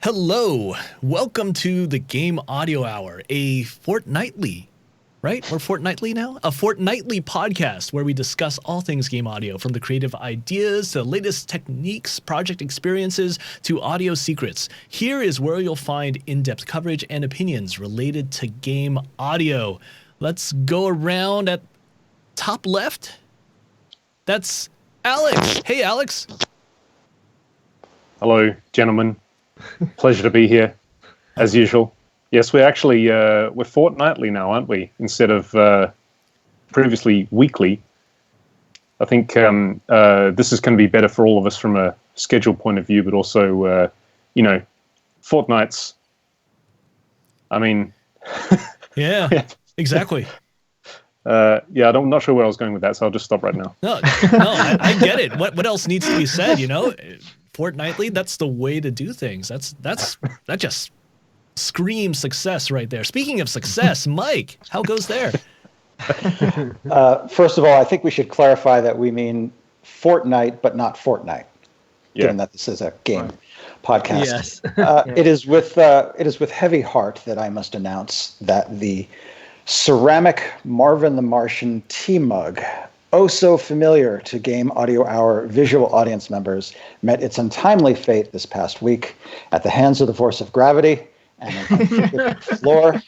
Hello, welcome to the Game Audio Hour, a fortnightly, right? We're fortnightly now? A fortnightly podcast where we discuss all things game audio, from the creative ideas to the latest techniques, project experiences, to audio secrets. Here is where you'll find in-depth coverage and opinions related to game audio. Let's go around at top left. That's Alex. Hey, Alex. Hello, gentlemen. Pleasure to be here, as usual. Yes, we're actually we're fortnightly now, aren't we? Instead of previously weekly. I think this is going to be better for all of us from a schedule point of view, but also, fortnights. I mean, yeah, exactly. I'm not sure where I was going with that, so I'll just stop right now. No, I get it. What else needs to be said? Fortnightly, that's the way to do things. That just screams success right there. Speaking of success, Mike, how goes there? First of all, I think we should clarify that we mean Fortnite, but not Fortnite, given that this is a game podcast. Yes. It is with heavy heart that I must announce that the ceramic Marvin the Martian tea mug, oh so familiar to Game Audio Hour visual audience members, met its untimely fate this past week at the hands of the force of gravity and on the floor.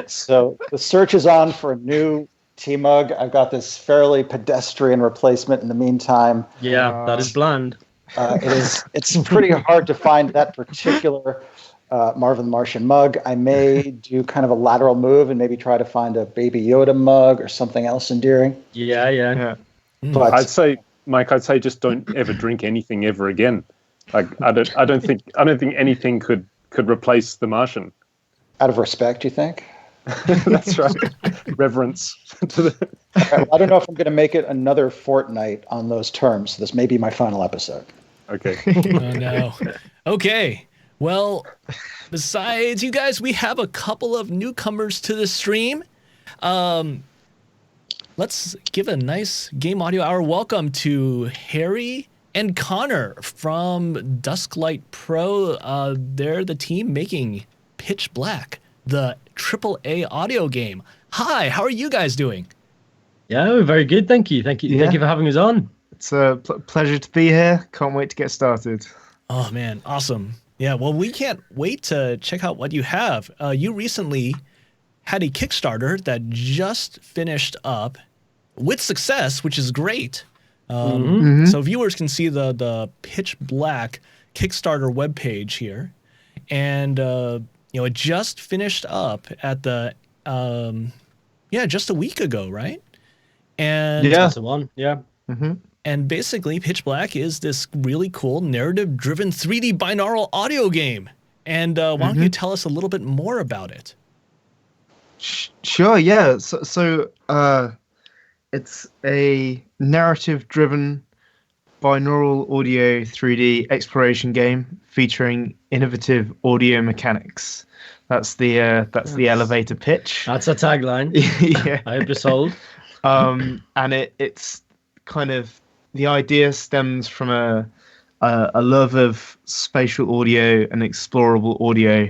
So the search is on for a new tea mug. I've got this fairly pedestrian replacement in the meantime. Yeah, that is bland. It's pretty hard to find that particular Marvin the Martian mug. I may do kind of a lateral move and maybe try to find a Baby Yoda mug or something else endearing. Yeah. But I'd say, Mike, just don't ever drink anything ever again. Like I don't think anything could replace the Martian. Out of respect, you think? That's right. Reverence. I don't know if I'm going to make it another fortnight on those terms. This may be my final episode. Okay. Oh no. Okay. Well, besides you guys, we have a couple of newcomers to the stream. Let's give a nice Game Audio Hour welcome to Harry and Connor from Dusklight Pro. They're the team making Pitch Black, the AAA audio game. Hi, how are you guys doing? Yeah, very good. Thank you. Thank you for having us on. It's a pleasure to be here. Can't wait to get started. Oh man, awesome. Yeah, well, we can't wait to check out what you have. You recently had a Kickstarter that just finished up with success, which is great. So viewers can see the Pitch Black Kickstarter webpage here. And, it just finished up at the, just a week ago, right? And That's the one, yeah. Mm-hmm. And basically, Pitch Black is this really cool narrative-driven 3D binaural audio game. And why don't you tell us a little bit more about it? Sure, yeah. So it's a narrative-driven binaural audio 3D exploration game featuring innovative audio mechanics. That's the elevator pitch. That's a tagline. Yeah. I hope you're sold. And it's kind of, the idea stems from a love of spatial audio and explorable audio,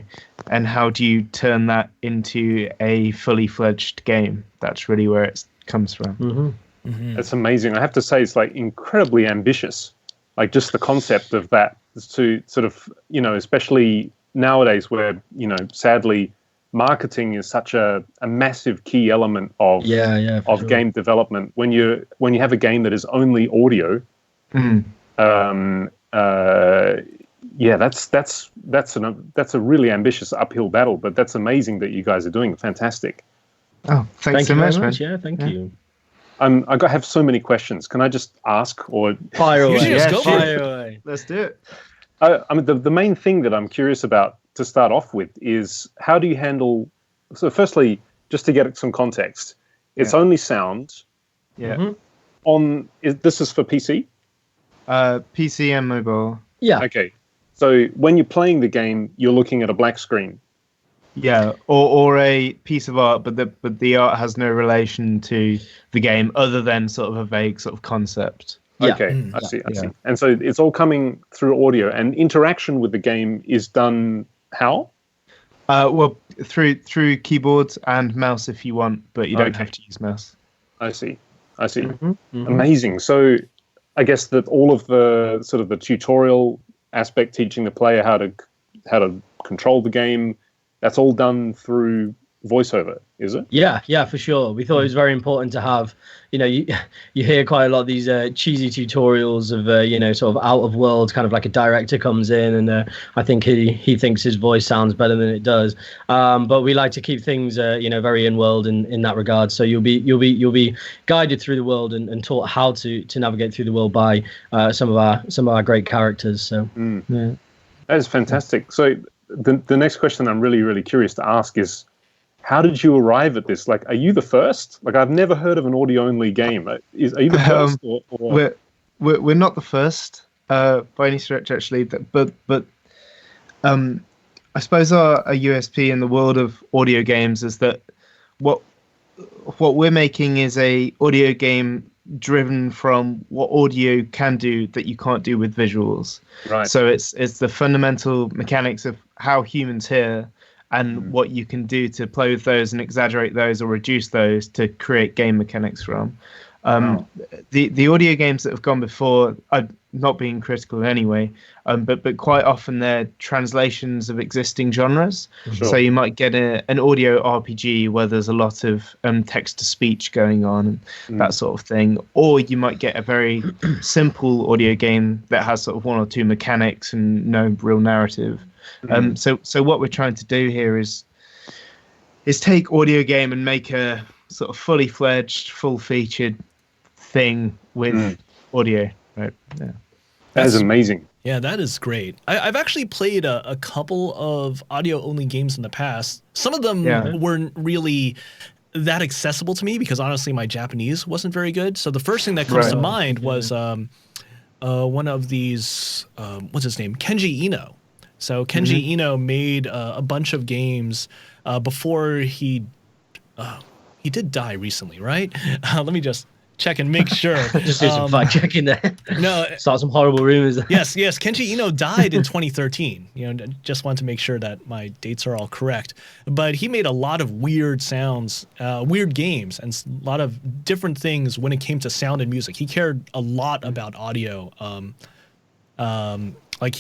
and how do you turn that into a fully fledged game? That's really where it comes from. That's amazing. I have to say, it's like incredibly ambitious. Like just the concept of that, to sort of, especially nowadays where, sadly, marketing is such a massive key element of game development. When you have a game that is only audio, that's a really ambitious uphill battle. But that's amazing that you guys are doing. Fantastic. Oh, thanks so much, man. Yeah, thank you. I have so many questions. Can I just ask or fire away? Fire away. Let's do it. The main thing that I'm curious about to start off with is, how do you handle? So, firstly, just to get some context, it's only sound. Yeah. This is for PC. PC and mobile. Yeah. Okay. So when you're playing the game, you're looking at a black screen. Yeah, or a piece of art, but the art has no relation to the game other than sort of a vague sort of concept. Yeah. Okay, I see. yeah. And so it's all coming through audio, and interaction with the game is done how? Well, through keyboards and mouse if you want, but you don't Okay. have to use mouse. I see. Mm-hmm. Amazing. So I guess that all of the sort of the tutorial aspect, teaching the player how to control the game, that's all done through voiceover, is it? Yeah, for sure. We thought it was very important to have, you hear quite a lot of these cheesy tutorials of, sort of out of world, kind of like a director comes in and I think he thinks his voice sounds better than it does. But we like to keep things, very in world in that regard. So you'll be guided through the world and taught how to navigate through the world by some of our great characters. So yeah. That is fantastic. So the next question I'm really, really curious to ask is, how did you arrive at this? Like, are you the first? Like, I've never heard of an audio-only game. Are you the first? Or... We're not the first by any stretch, actually. But I suppose our USP in the world of audio games is that what we're making is a audio game driven from what audio can do that you can't do with visuals. Right. So it's the fundamental mechanics of how humans hear and what you can do to play with those and exaggerate those or reduce those to create game mechanics from. Wow. The audio games that have gone before, I'm not being critical anyway, but quite often they're translations of existing genres. Sure. So you might get an audio RPG where there's a lot of text-to-speech going on and that sort of thing. Or you might get a very simple audio game that has sort of one or two mechanics and no real narrative. So what we're trying to do here is take audio game and make a sort of fully fledged, full featured thing with audio. Right? Yeah. That is amazing. Yeah, that is great. I've actually played a couple of audio only games in the past. Some of them weren't really that accessible to me because honestly my Japanese wasn't very good. So the first thing that comes to mind was one of these what's his name? Kenji Eno. So Kenji Eno made a bunch of games before he did die recently, right? Let me just check and make sure. Just do some fact checking there. No, start some horrible rumors. yes. Kenji Eno died in 2013. Just want to make sure that my dates are all correct. But he made a lot of weird sounds, weird games, and a lot of different things when it came to sound and music. He cared a lot about audio. Like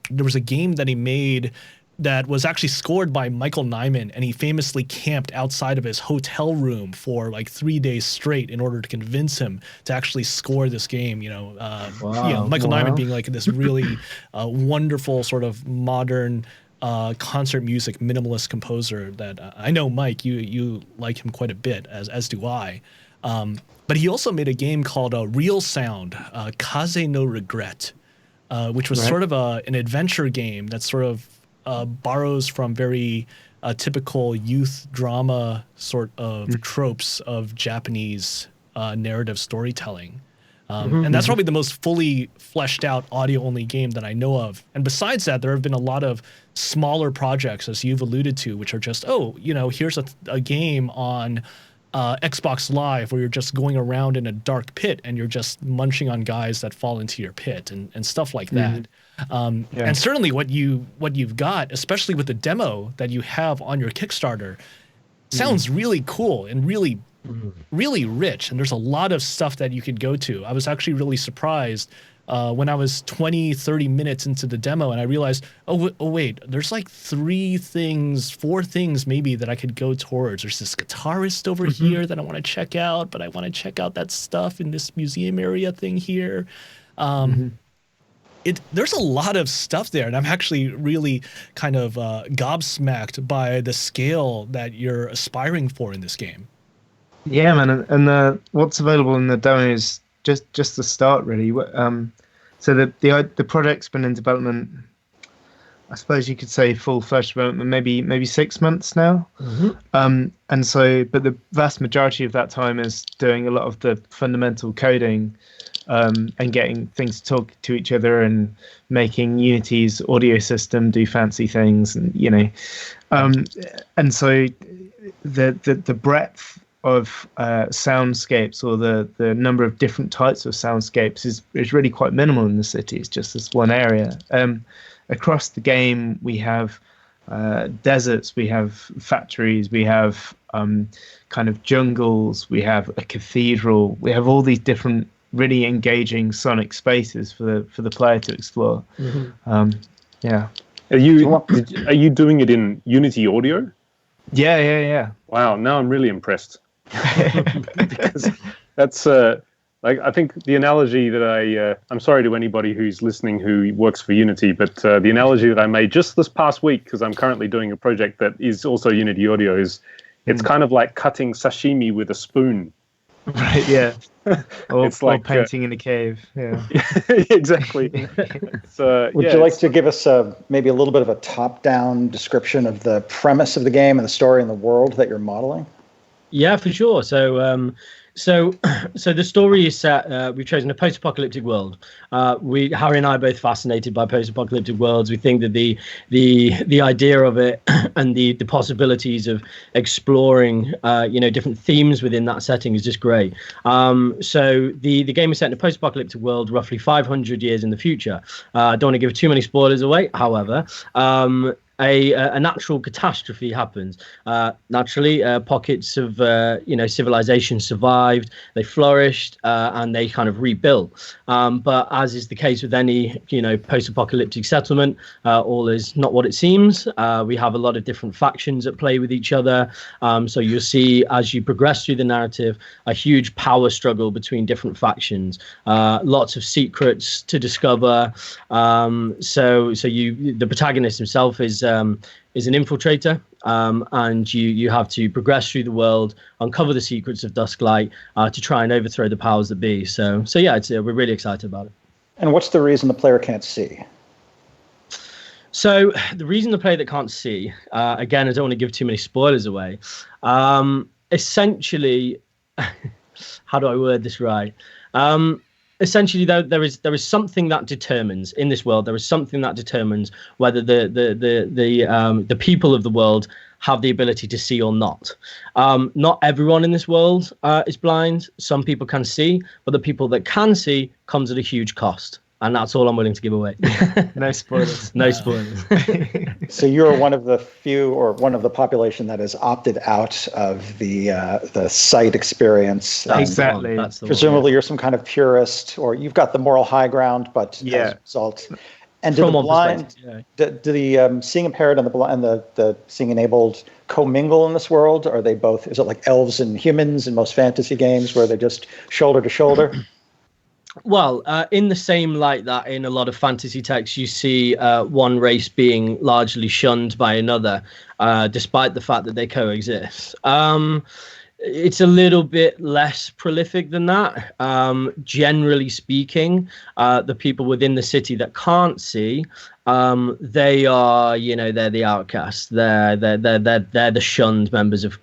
there was a game that he made that was actually scored by Michael Nyman, and he famously camped outside of his hotel room for like 3 days straight in order to convince him to actually score this game. Michael Nyman being like this really wonderful sort of modern concert music minimalist composer that I know, Mike, you like him quite a bit, as do I. But he also made a game called Real Sound, Kaze no Regret, which was sort of an adventure game that sort of borrows from very typical youth drama sort of tropes of Japanese narrative storytelling. And that's probably the most fully fleshed out audio-only game that I know of. And besides that, there have been a lot of smaller projects, as you've alluded to, which are just, here's a game on Xbox Live where you're just going around in a dark pit and you're just munching on guys that fall into your pit and stuff like that. And certainly what you've got, especially with the demo that you have on your Kickstarter, sounds really cool and really rich. And there's a lot of stuff that you could go to. I was actually really surprised when I was 20, 30 minutes into the demo and I realized, oh wait, there's like 4 things maybe that I could go towards. There's this guitarist over here that I want to check out, but I want to check out that stuff in this museum area thing here. There's a lot of stuff there, and I'm actually really kind of gobsmacked by the scale that you're aspiring for in this game. Yeah, man, and what's available in the demo is just the start, really. So the project's been in development, I suppose you could say full-fledged development, maybe 6 months now. And so, but the vast majority of that time is doing a lot of the fundamental coding. And getting things to talk to each other and making Unity's audio system do fancy things, and and so the breadth of soundscapes, or the number of different types of soundscapes is really quite minimal in the city. It's just this one area. Across the game, we have deserts, we have factories, we have kind of jungles, we have a cathedral, we have all these different really engaging sonic spaces for the player to explore. Yeah. Are you doing it in Unity Audio? Yeah. Wow, now I'm really impressed. Because that's like, I think the analogy that I'm sorry to anybody who's listening who works for Unity, but the analogy that I made just this past week, because I'm currently doing a project that is also Unity Audio, is it's kind of like cutting sashimi with a spoon. Right, yeah. Or, It's like painting in a cave. Yeah. Exactly. Would you like to give us maybe a little bit of a top-down description of the premise of the game and the story and the world that you're modeling? Yeah, for sure. So the story is set. We've chosen a post-apocalyptic world. Harry and I are both fascinated by post-apocalyptic worlds. We think that the idea of it and the possibilities of exploring, different themes within that setting is just great. So the game is set in a post-apocalyptic world, roughly 500 years in the future. I don't want to give too many spoilers away. However, a natural catastrophe happens. Naturally, pockets of civilization survived, they flourished, and they kind of rebuilt. But as is the case with any post-apocalyptic settlement, all is not what it seems. We have a lot of different factions at play with each other. So you'll see as you progress through the narrative a huge power struggle between different factions. Lots of secrets to discover. The protagonist himself is an infiltrator, and you have to progress through the world, uncover the secrets of Dusklight, to try and overthrow the powers that be. So yeah, we're really excited about it. And what's the reason the player can't see? So the reason the player that can't see, again, I don't want to give too many spoilers away. Essentially, how do I word this right? Essentially, though, there is something that determines in this world. There is something that determines whether the people of the world have the ability to see or not. Not everyone in this world is blind. Some people can see, but the people that can see comes at a huge cost. And that's all I'm willing to give away. No spoilers. No spoilers. So you're one of the few, or one of the population that has opted out of the sight experience. Exactly. That's the Presumably, you're some kind of purist, or you've got the moral high ground, but as a result. And do the blind, do the seeing impaired and the blind and the seeing enabled commingle in this world? Are they both? Is it like elves and humans in most fantasy games, where they're just shoulder to shoulder? Well, in the same light that in a lot of fantasy texts you see one race being largely shunned by another, despite the fact that they coexist. It's a little bit less prolific than that. Generally speaking, the people within the city that can't see, they are, they're the outcasts. They're the shunned members of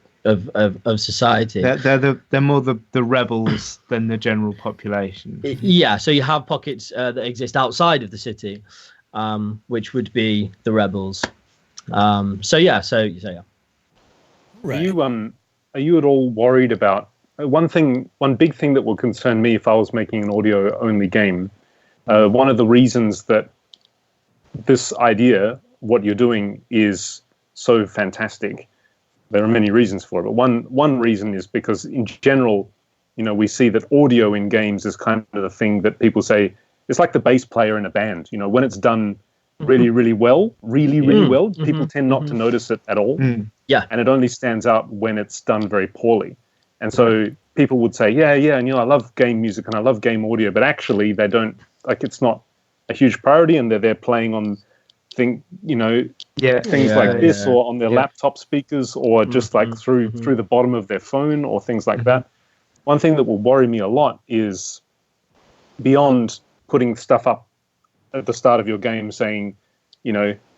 society. They're more the rebels than the general population. Yeah, so you have pockets that exist outside of the city, which would be the rebels. So yeah. Right. Are you at all worried about one big thing that would concern me if I was making an audio only game? One of the reasons that this idea, what you're doing, is so fantastic. There are many reasons for it, but one reason is because in general, we see that audio in games is kind of the thing that people say it's like the bass player in a band. When it's done really, really well, people tend not to notice it at all. Yeah. And it only stands out when it's done very poorly. And so people would say, yeah, and I love game music and I love game audio, but actually they don't, it's not a huge priority, and they're playing on things like this, or on their laptop speakers, or just through the bottom of their phone, or things like that. One thing that will worry me a lot is, beyond putting stuff up at the start of your game saying,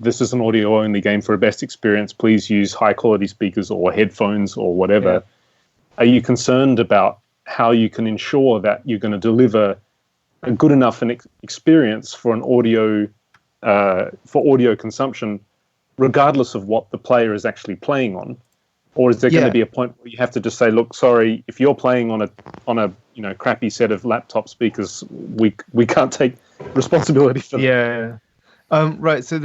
this is an audio only game for a best experience, please use high quality speakers or headphones or whatever. Are you concerned about how you can ensure that you're going to deliver a good enough experience for an audio for audio consumption, regardless of what the player is actually playing on, Or is there going to be a point where you have to just say, look, sorry, if you're playing on a crappy set of laptop speakers, we can't take responsibility for that. Yeah. Right. So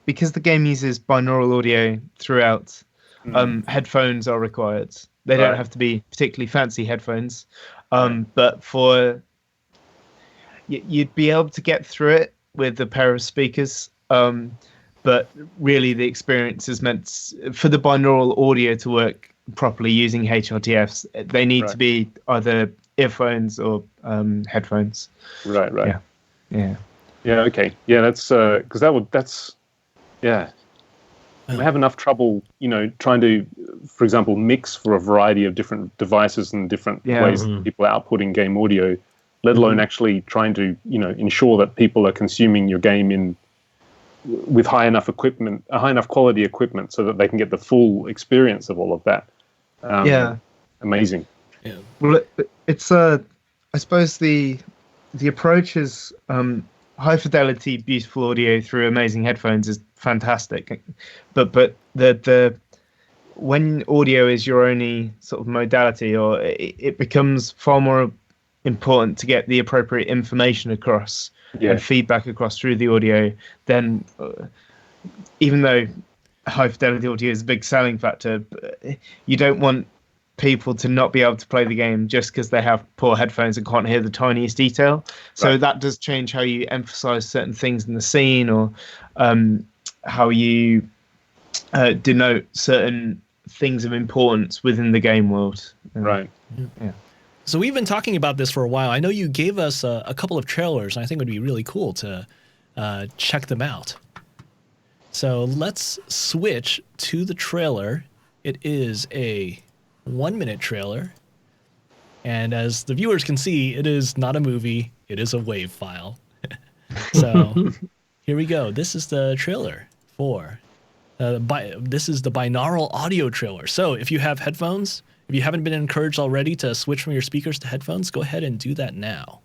because the game uses binaural audio throughout, headphones are required. They don't have to be particularly fancy headphones, but you'd be able to get through it with a pair of speakers. But really, the experience is meant for the binaural audio to work properly using HRTFs. They need to be either earphones or headphones. Right. Yeah. Okay. Yeah. That's because we have enough trouble, trying to, for example, mix for a variety of different devices and different ways that people are outputting game audio, let alone actually trying to, ensure that people are consuming your game with high enough quality equipment so that they can get the full experience of all of that. Amazing. Yeah. Well, it's I suppose the approach is high fidelity, beautiful audio through amazing headphones is fantastic, but the when audio is your only sort of modality, or it becomes far more important to get the appropriate information across and feedback across through the audio. Then, even though high fidelity audio is a big selling factor, you don't want people to not be able to play the game just because they have poor headphones and can't hear the tiniest detail. So that does change how you emphasize certain things in the scene, or how you denote certain things of importance within the game world. Right. Yeah. So we've been talking about this for a while. I know you gave us a couple of trailers, and I think it would be really cool to check them out. So let's switch to the trailer. It is a 1-minute trailer. And as the viewers can see, it is not a movie. It is a WAV file. So here we go. This is the trailer for... this is the binaural audio trailer. So if you have headphones, if you haven't been encouraged already to switch from your speakers to headphones, go ahead and do that now.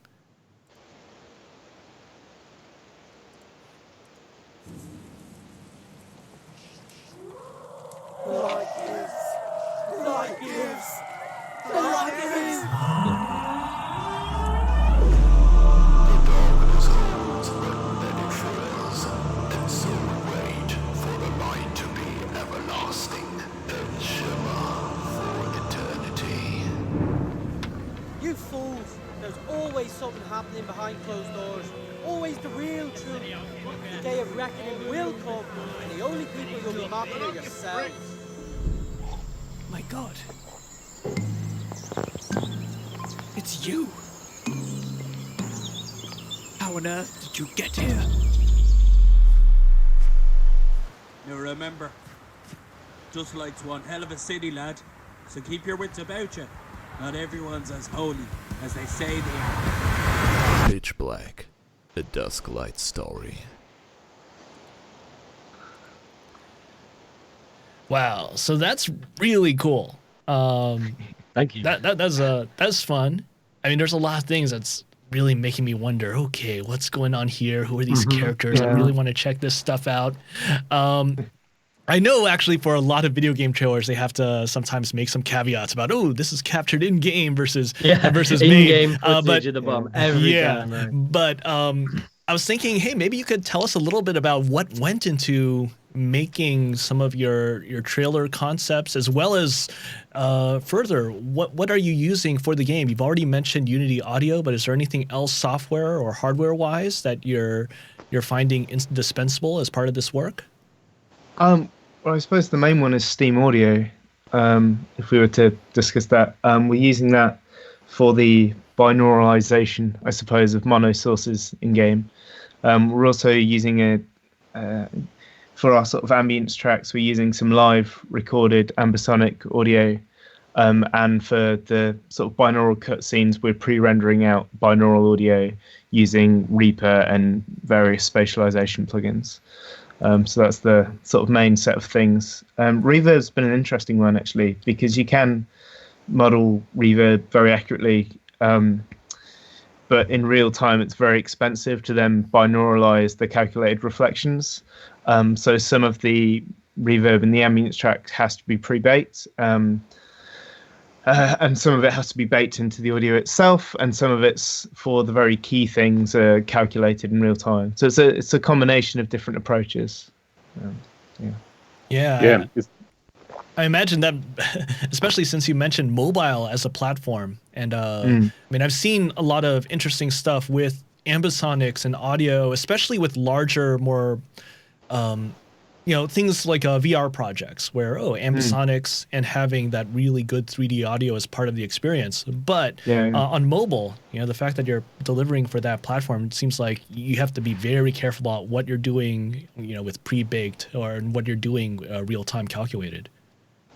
You fools! There's always something happening behind closed doors. Always the real truth. The day of reckoning will come, and the only people you'll be mocking are yourselves. My God. It's you. How on earth did you get here? Now remember, Dustlight's one hell of a city, lad. So keep your wits about you. Not everyone's as holy as they say they are. Pitch Black, a Dusklight story. Wow, so that's really cool. Thank you. That's fun. I mean, there's a lot of things that's really making me wonder, okay, what's going on here? Who are these characters? I really want to check this stuff out. I know actually for a lot of video game trailers, they have to sometimes make some caveats about, oh, this is captured in game versus made. In-game footage at the bottom every time. Right? But I was thinking, hey, maybe you could tell us a little bit about what went into making some of your trailer concepts, as well as further, what are you using for the game? You've already mentioned Unity Audio, but is there anything else software or hardware wise that you're finding indispensable as part of this work? Well, I suppose the main one is Steam Audio. If we were to discuss that, we're using that for the binauralization, I suppose, of mono sources in game. We're also using for our sort of ambience tracks, we're using some live recorded ambisonic audio. And for the sort of binaural cutscenes, we're pre-rendering out binaural audio using Reaper and various spatialization plugins. So that's the sort of main set of things. Reverb's been an interesting one, actually, because you can model reverb very accurately, but in real time, it's very expensive to then binauralize the calculated reflections. So some of the reverb and the ambience track has to be pre-baked. And some of it has to be baked into the audio itself, and some of it's for the very key things calculated in real time. So it's a combination of different approaches. Yeah. I imagine that, especially since you mentioned mobile as a platform, and I mean, I've seen a lot of interesting stuff with ambisonics and audio, especially with larger, more things like VR projects where, ambisonics and having that really good 3D audio is part of the experience. But on mobile, the fact that you're delivering for that platform, it seems like you have to be very careful about what you're doing, with pre-baked or what you're doing real-time calculated.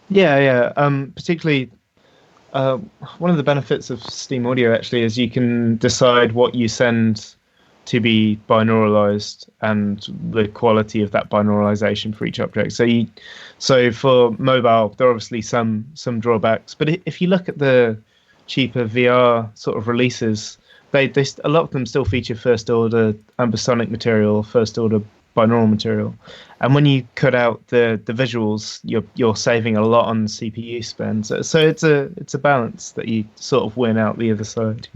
Particularly, one of the benefits of Steam Audio actually is you can decide what you send to be binauralized and the quality of that binauralization for each object. So for mobile, there are obviously some drawbacks, but if you look at the cheaper VR sort of releases, they a lot of them still feature first order ambisonic material, first order binaural material, and when you cut out the visuals, you're saving a lot on CPU spend. So it's a balance that you sort of win out the other side.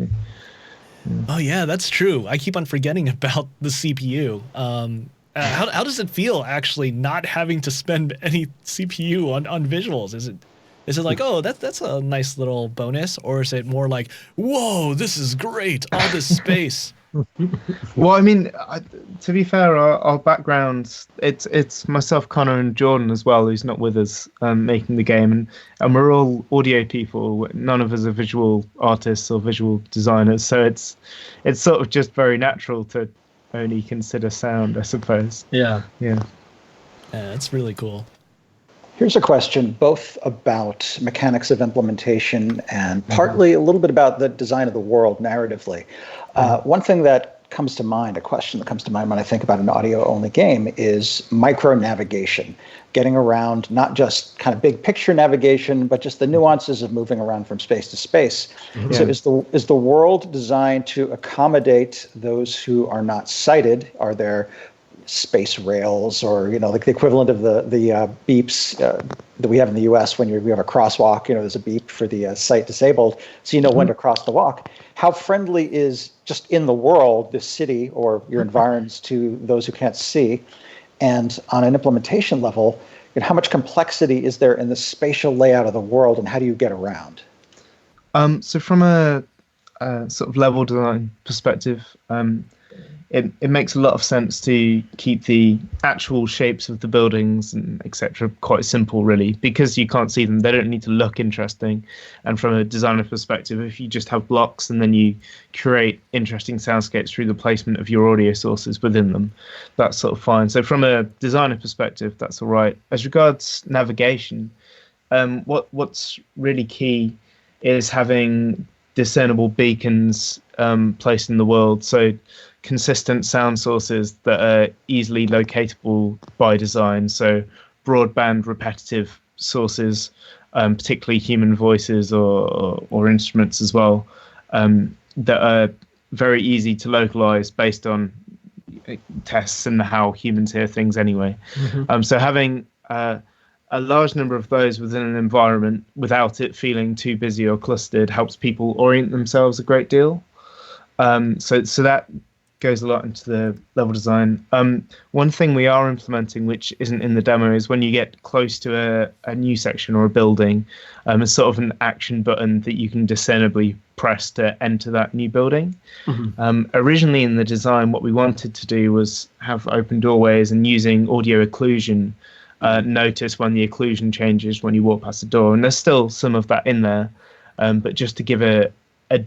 Oh yeah, that's true. I keep on forgetting about the CPU. How does it feel actually not having to spend any CPU on visuals? Is it like, oh, that's a nice little bonus, or is it more like, whoa, this is great, all this space? Well, I mean, to be fair, our backgrounds, it's myself, Connor, and Jordan as well, who's not with us making the game, and we're all audio people. None of us are visual artists or visual designers, so it's sort of just very natural to only consider sound, I suppose. Yeah, that's really cool. Here's a question both about mechanics of implementation and partly a little bit about the design of the world narratively. One thing that comes to mind, a question that comes to mind when I think about an audio-only game is micro-navigation, getting around, not just kind of big picture navigation, but just the nuances of moving around from space to space. So is the world designed to accommodate those who are not sighted? Are there space rails, or like the equivalent of the beeps that we have in the U.S. when we have a crosswalk? There's a beep for the sight disabled, so you know when to cross the walk. How friendly is just in the world, this city or your environs, to those who can't see? And on an implementation level, how much complexity is there in the spatial layout of the world, and how do you get around? So from a sort of level design perspective, it makes a lot of sense to keep the actual shapes of the buildings and etc. quite simple, really, because you can't see them. They don't need to look interesting. And from a designer perspective, if you just have blocks and then you create interesting soundscapes through the placement of your audio sources within them, that's sort of fine. So from a designer perspective, that's all right. As regards navigation, what's really key is having discernible beacons placed in the world. So consistent sound sources that are easily locatable by design. So broadband repetitive sources, particularly human voices or instruments as well, that are very easy to localize based on tests and how humans hear things anyway. So having a large number of those within an environment without it feeling too busy or clustered helps people orient themselves a great deal. So that goes a lot into the level design. One thing we are implementing, which isn't in the demo, is when you get close to a new section or a building, it's sort of an action button that you can discernibly press to enter that new building. Originally in the design, what we wanted to do was have open doorways and using audio occlusion, notice when the occlusion changes when you walk past the door. And there's still some of that in there, but just to give a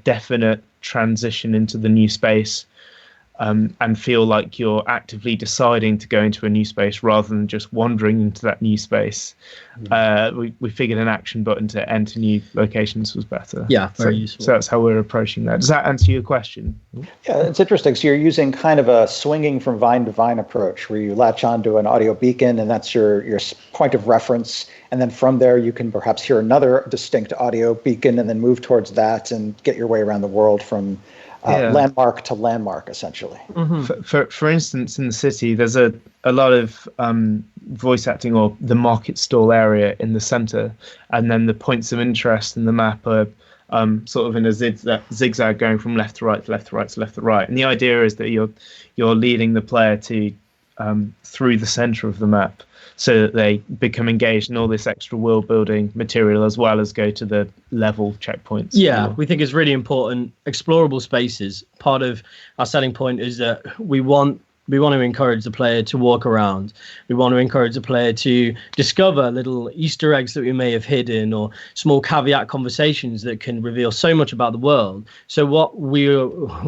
definite transition into the new space, and feel like you're actively deciding to go into a new space rather than just wandering into that new space. We figured an action button to enter new locations was better. Yeah, very useful. So that's how we're approaching that. Does that answer your question? Yeah, it's interesting. So you're using kind of a swinging from vine to vine approach, where you latch onto an audio beacon, and that's your point of reference. And then from there, you can perhaps hear another distinct audio beacon and then move towards that and get your way around the world from landmark to landmark, essentially. For instance, in the city, there's a lot of voice acting, or the market stall area in the center, and then the points of interest in the map are sort of in a zigzag going from left to right to left to right to left to right. And the idea is that you're leading the player to through the center of the map, so that they become engaged in all this extra world building material, as well as go to the level checkpoints. Yeah, we think it's really important. Explorable spaces. Part of our selling point is that we want to encourage the player to walk around. We want to encourage the player to discover little Easter eggs that we may have hidden, or small caveat conversations that can reveal so much about the world. So what we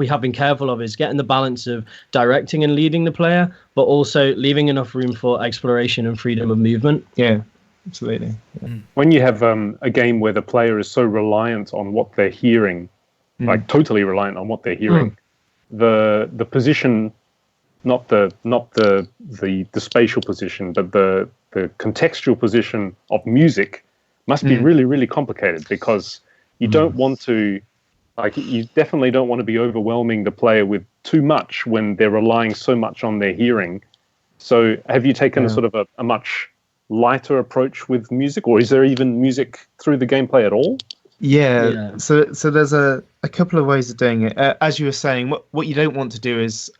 have been careful of is getting the balance of directing and leading the player, but also leaving enough room for exploration and freedom of movement. Yeah, absolutely. Yeah. When you have a game where the player is so reliant on what they're hearing, like totally reliant on what they're hearing, the position, not the spatial position, but the contextual position of music must be really, really complicated, because you don't want to, you definitely don't want to be overwhelming the player with too much when they're relying so much on their hearing. So have you taken a sort of a much lighter approach with music, or is there even music through the gameplay at all? Yeah. So there's a couple of ways of doing it. As you were saying, what you don't want to do is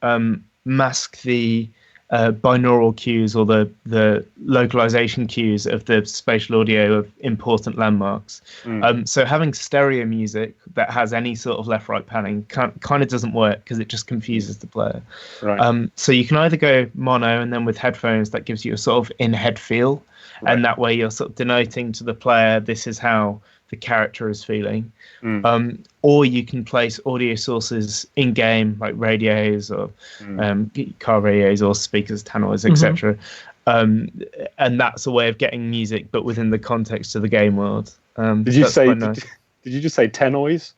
mask the binaural cues, or the localization cues of the spatial audio of important landmarks. So having stereo music that has any sort of left-right panning kind of doesn't work, because it just confuses the player. Right. So you can either go mono, and then with headphones that gives you a sort of in-head feel, and that way you're sort of denoting to the player this is how the character is feeling. Or you can place audio sources in game, like radios or car radios or speakers, tannoys, etc. And that's a way of getting music, but within the context of the game world. Did you just say tannoys?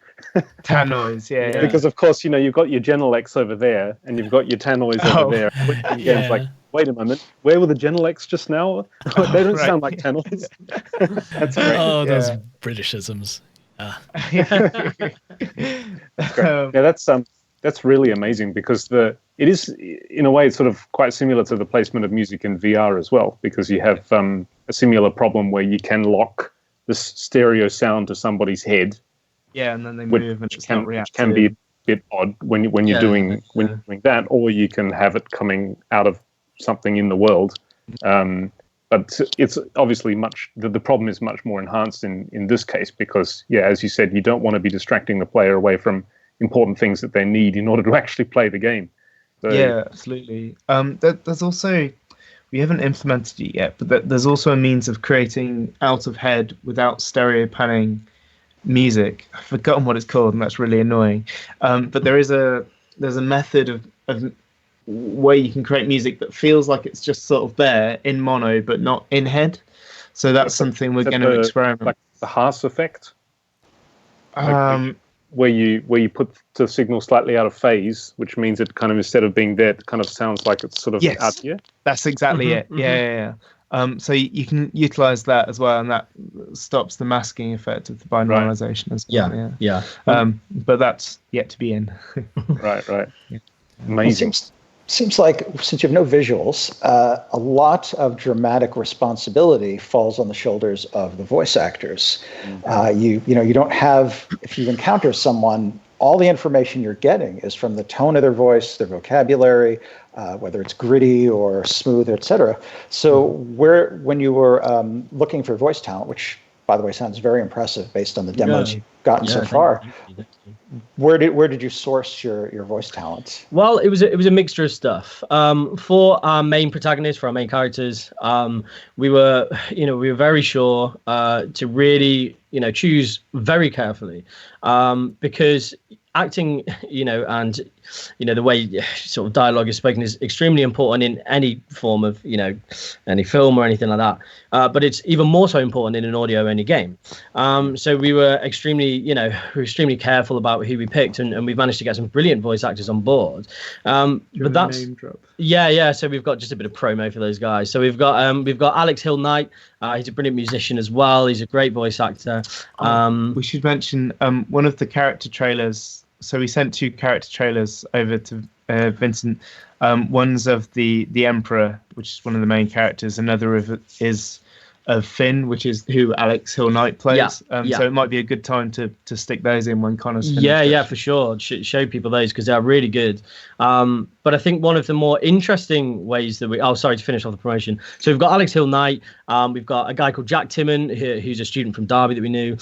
Tannoys, yeah. Because of course, you've got your Genel X over there, and you've got your tannoys over there. And game's like, wait a moment, where were the Genel X just now? They don't sound like tannoys. That's great. Oh, those Britishisms. That's really amazing, because it is, in a way, it's sort of quite similar to the placement of music in VR as well, because you have a similar problem where you can lock the stereo sound to somebody's head. Yeah, and then they move, and it's not reactive. Which can be a bit odd when you're doing that, or you can have it coming out of something in the world. But it's obviously the problem is much more enhanced in this case, because, as you said, you don't want to be distracting the player away from important things that they need in order to actually play the game. So, yeah, absolutely. There's also, we haven't implemented it yet, but there's also a means of creating out of head without stereo panning music. I've forgotten what it's called, and that's really annoying. But there's a method of where you can create music that feels like it's just sort of there in mono, but not in head. So that's something we're going to experiment. Like the Haas effect, where you put the signal slightly out of phase, which means it kind of, instead of being there, it kind of sounds like it's sort of out here. That's exactly it. Yeah. So you can utilize that as well, and that stops the masking effect of the binauralization as well. Yeah. But that's yet to be in. Right. Yeah. Amazing. Seems like, since you have no visuals, a lot of dramatic responsibility falls on the shoulders of the voice actors. You don't have, if you encounter someone, all the information you're getting is from the tone of their voice, their vocabulary, whether it's gritty or smooth, etc. So when you were looking for voice talent, which, by the way, sounds very impressive based on the demos you've gotten so far. Where did you source your voice talent? Well, it was a mixture of stuff. For our main protagonists, for our main characters, we were very sure to really choose very carefully, because acting, and the way sort of dialogue is spoken is extremely important in any form of any film or anything like that. But it's even more so important in an audio-only game. So we were extremely careful about who we picked, and we've managed to get some brilliant voice actors on board. But that's name drop? Yeah. So we've got just a bit of promo for those guys. So we've got Alex Hill Knight. He's a brilliant musician as well. He's a great voice actor. We should mention one of the character trailers so we sent 2 character trailers over to Vincent. One's of the Emperor, which is one of the main characters. Another is of Finn, which is who Alex Hill Knight plays. So it might be a good time to stick those in when Connor's finished. Yeah, for sure. Show people those because they're really good. But I think one of the more interesting ways that to finish off the promotion. So we've got Alex Hill Knight. We've got a guy called Jack Timmon, who's a student from Derby that we knew.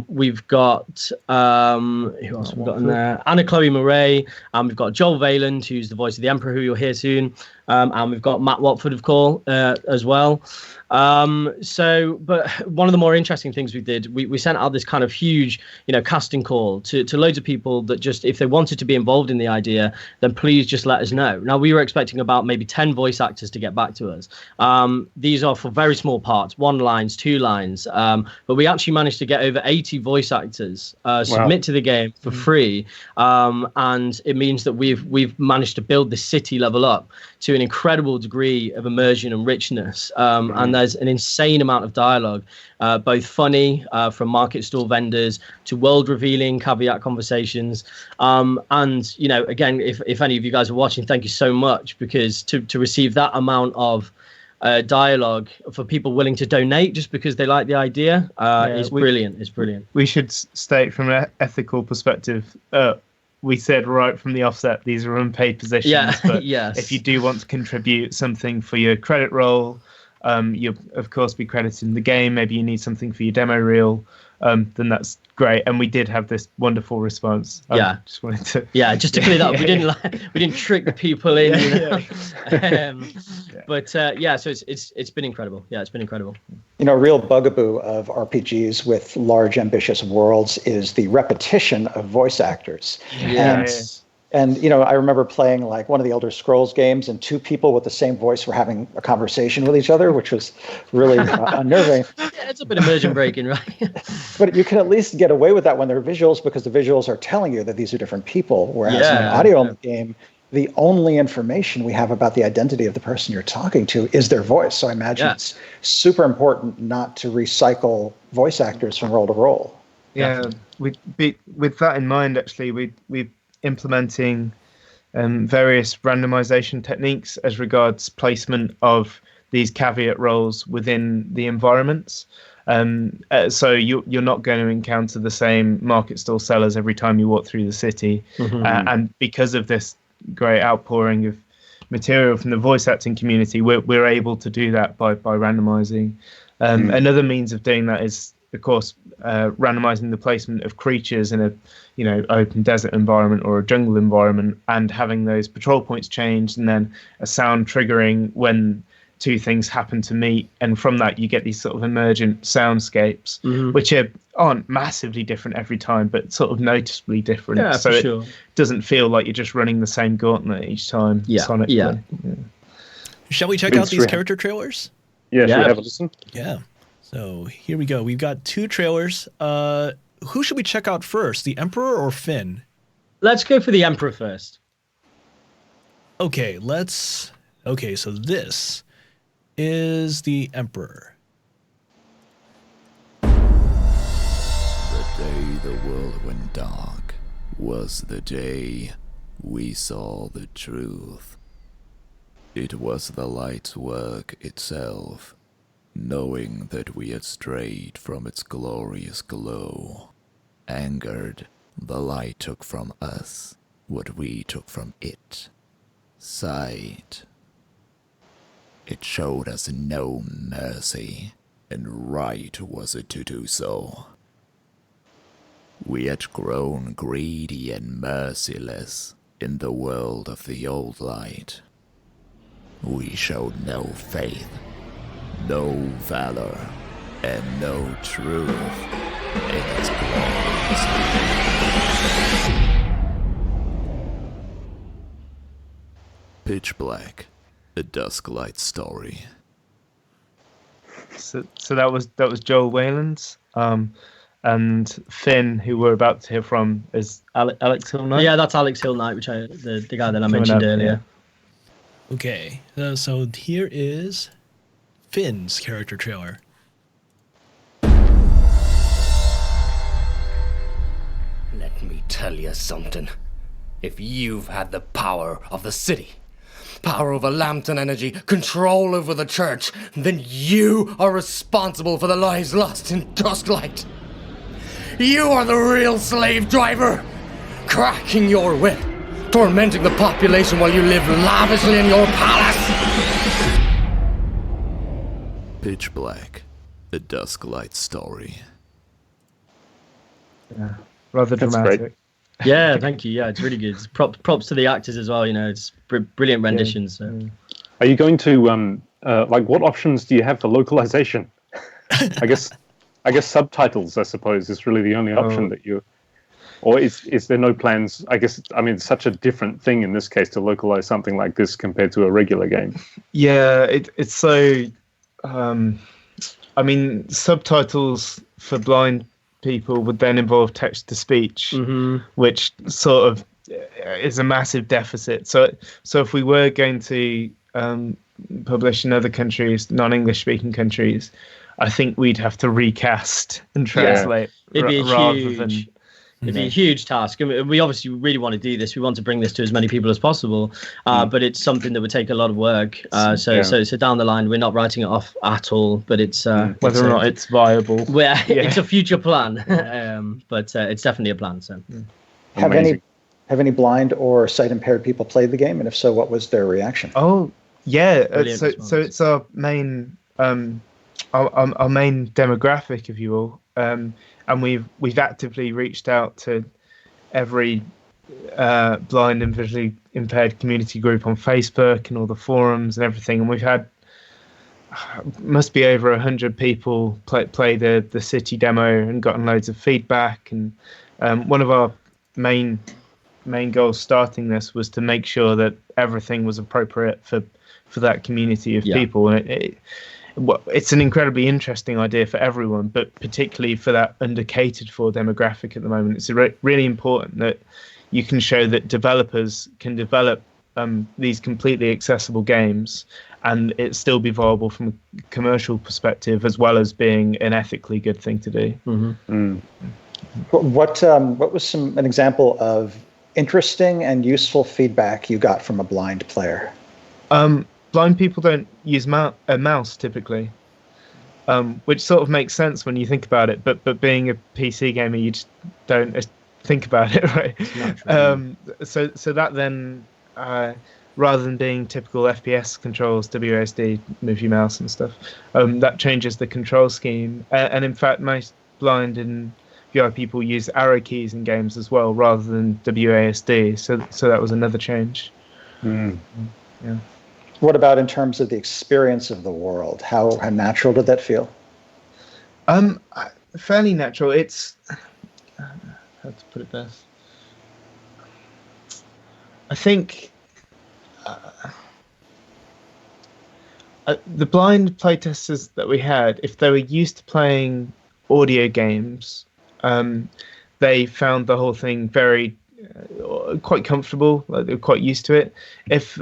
We've got who else have we got in there? Anna Chloe Murray. We've got Joel Valand, who's the voice of the Emperor, who you'll hear soon. And we've got Matt Watford, of course, as well. But one of the more interesting things we did, we sent out this kind of huge, casting call to loads of people that just, if they wanted to be involved in the idea, then please just let us know. Now, we were expecting about maybe 10 voice actors to get back to us. These are for very small parts, 1 lines, 2 lines. But we actually managed to get over 80 voice actors submit to the game for free. And it means that we've managed to build the city level up to an incredible degree of immersion and richness. And there's an insane amount of dialogue, both funny from market stall vendors to world revealing caveat conversations. And, again, if any of you guys are watching, thank you so much, because to receive that amount of dialogue for people willing to donate just because they like the idea is brilliant. It's brilliant. We should state from an ethical perspective, we said right from the offset, these are unpaid positions. But if you do want to contribute something for your credit roll, you'll of course be crediting the game. Maybe you need something for your demo reel. Then that's great. And we did have this wonderful response. Just wanted to. Just to clear that up, we didn't trick the people in. But so it's been incredible. Yeah, it's been incredible. A real bugaboo of RPGs with large, ambitious worlds is the repetition of voice actors. And I remember playing like one of the Elder Scrolls games, and 2 people with the same voice were having a conversation with each other, which was really unnerving. Yeah, it's a bit immersion breaking, right? But you can at least get away with that when there are visuals, because the visuals are telling you that these are different people. Whereas in the audio in the game, the only information we have about the identity of the person you're talking to is their voice. So I imagine it's super important not to recycle voice actors from role to role. Yeah, with that in mind, actually, we implementing various randomization techniques as regards placement of these caveat roles within the environments. So you're not going to encounter the same market stall sellers every time you walk through the city. And because of this great outpouring of material from the voice acting community, we're able to do that by randomizing. Another means of doing that is, of course, randomizing the placement of creatures in a open desert environment or a jungle environment, and having those patrol points changed, and then a sound triggering when 2 things happen to meet, and from that you get these sort of emergent soundscapes, which aren't massively different every time, but sort of noticeably different. So it doesn't feel like you're just running the same gauntlet each time. Sonically. Shall we check out these character trailers? Should we have a listen? Yeah. So here we go. We've got 2 trailers. Who should we check out first, the Emperor or Finn? Let's go for the Emperor first. Okay, so this is the Emperor. The day the world went dark was the day we saw the truth. It was the light's work itself, knowing that we had strayed from its glorious glow. Angered, the light took from us what we took from it. Sight. It showed us no mercy, and right was it to do so. We had grown greedy and merciless in the world of the old light. We showed no faith, no valor, and no truth in its glorious light. Pitch Black, a Dusklight story. So that was Joel Wayland's, and Finn, who we're about to hear from, is Alex Hill Knight. Yeah, that's Alex Hill Knight, the guy that I mentioned earlier. Okay, so here is Finn's character trailer. Let Let me tell you something. If you've had the power of the city, power over Lambton Energy, control over the church, then you are responsible for the lives lost in Dusklight. You are the real slave driver, cracking your whip, tormenting the population while you live lavishly in your palace. Pitch Black, a Dusklight story. Yeah, rather That's dramatic. great. Yeah, thank you. Yeah, it's really good. Props to the actors as well. You know, it's brilliant renditions. So. Are you going to what options do you have for localization? I guess subtitles, I suppose, is really the only option that you. Or is there no plans? I guess it's such a different thing in this case to localize something like this compared to a regular game. Yeah, it's so. Subtitles for blind people would then involve text to speech, which sort of is a massive deficit. So if we were going to publish in other countries, non-English speaking countries, I think we'd have to recast and translate. It'd be rather It'd be a huge task. And we obviously really want to do this. We want to bring this to as many people as possible. But it's something that would take a lot of work. So down the line, we're not writing it off at all. But it's whether or not it's viable. It's a future plan. But it's definitely a plan. So have any blind or sight impaired people played the game? And if so, what was their reaction? Oh yeah. Brilliant So it's our main our main demographic, if you will. And we've actively reached out to every blind and visually impaired community group on Facebook and all the forums and everything. And we've had must be over 100 people play the city demo and gotten loads of feedback. And one of our main goals starting this was to make sure that everything was appropriate for that community of people. And it's an incredibly interesting idea for everyone, but particularly for that undercatered for demographic at the moment. It's really important that you can show that developers can develop these completely accessible games and it still be viable from a commercial perspective as well as being an ethically good thing to do. What was an example of interesting and useful feedback you got from a blind player? Blind people don't use a mouse typically, which sort of makes sense when you think about it. But being a PC gamer, you just don't think about it, right? So that then, rather than being typical FPS controls, WASD, move your mouse and stuff, that changes the control scheme. And in fact, most blind and VR people use arrow keys in games as well, rather than WASD. So that was another change. Yeah. What about in terms of the experience of the world? How natural did that feel? Fairly natural. It's how to put it best. I think the blind playtesters that we had, if they were used to playing audio games, they found the whole thing very quite comfortable. Like they're quite used to it. If